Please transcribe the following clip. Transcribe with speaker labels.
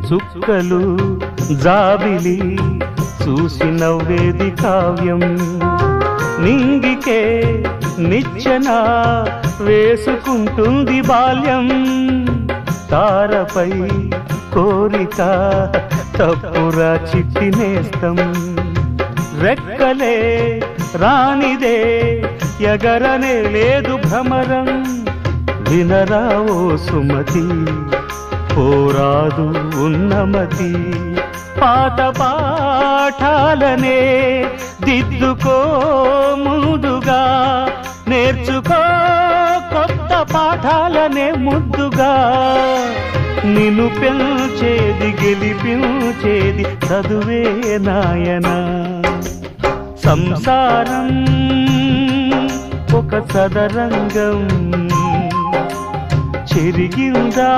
Speaker 1: చుక్కలు జాబిలి చూసి నవ్వేది కావ్యం నింగికే నిచ్చెన వేసుకుంటుంది బాల్యం తారపై కోరిక తప్పురా చిట్టి నేస్తం రెక్కలే రానిదే ఎగరనే లేదు భ్రమరం వినరావో సుమతి పోరాదు ఉన్నమతి పాత పాఠాలనే దిద్దుకో ముందుగా నేర్చుకో కొత్త పాఠాలనే ముద్దుగా నిన్ను పెంచేది గెలిపించేది చదువే నాయనా సంసారం ఒక సదరంగం చెరిగిందా